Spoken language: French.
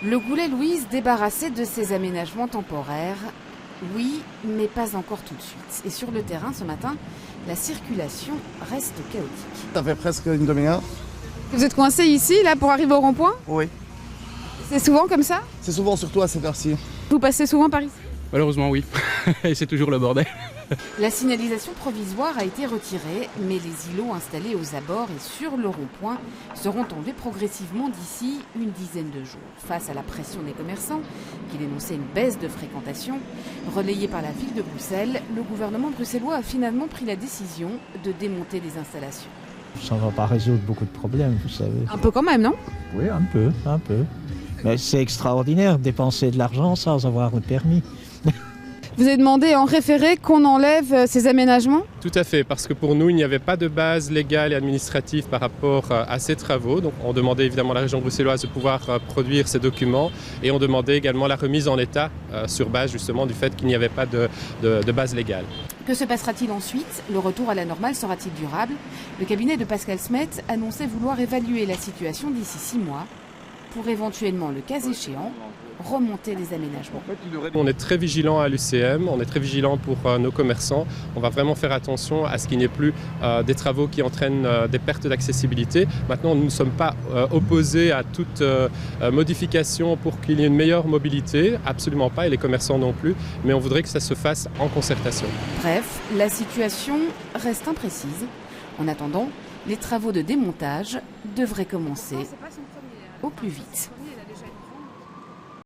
Le Goulet-Louise débarrassé de ses aménagements temporaires. Oui, mais pas encore tout de suite. Et sur le terrain ce matin, la circulation reste chaotique. Ça fait presque une demi-heure. Vous êtes coincé ici, là, pour arriver au rond-point? Oui. C'est souvent comme ça? C'est souvent surtout à cette heure-ci. Vous passez souvent par ici? Malheureusement oui, et c'est toujours le bordel. La signalisation provisoire a été retirée, mais les îlots installés aux abords et sur le rond-point seront enlevés progressivement d'ici une dizaine de jours. Face à la pression des commerçants, qui dénonçaient une baisse de fréquentation, relayée par la ville de Bruxelles, le gouvernement bruxellois a finalement pris la décision de démonter les installations. Ça ne va pas résoudre beaucoup de problèmes, vous savez. Un peu quand même, non? Oui, un peu. Mais c'est extraordinaire de dépenser de l'argent sans avoir le permis. Vous avez demandé en référé qu'on enlève ces aménagements? Tout à fait, parce que pour nous, il n'y avait pas de base légale et administrative par rapport à ces travaux. Donc on demandait évidemment à la région bruxelloise de pouvoir produire ces documents et on demandait également la remise en état sur base justement du fait qu'il n'y avait pas de base légale. Que se passera-t-il ensuite? Le retour à la normale sera-t-il durable? Le cabinet de Pascal Smet annonçait vouloir évaluer la situation d'ici 6 mois pour éventuellement, le cas échéant, remonter les aménagements. On est très vigilant à l'UCM, on est très vigilant pour nos commerçants. On va vraiment faire attention à ce qu'il n'y ait plus des travaux qui entraînent des pertes d'accessibilité. Maintenant, nous ne sommes pas opposés à toute modification pour qu'il y ait une meilleure mobilité, absolument pas, et les commerçants non plus, mais on voudrait que ça se fasse en concertation. Bref, la situation reste imprécise. En attendant, les travaux de démontage devraient commencer au plus vite.